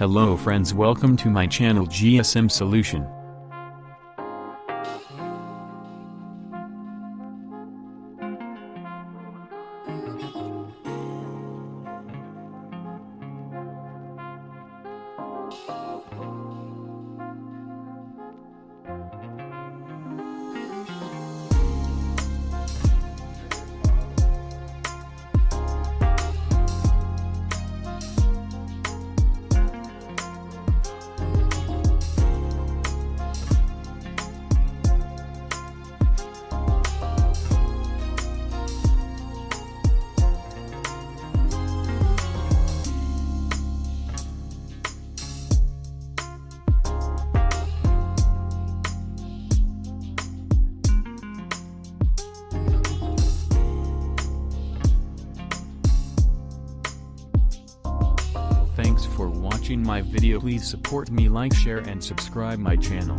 Hello friends, welcome to my channel GSM Solution. Thanks for watching my video. Please support me, like, share and subscribe my channel.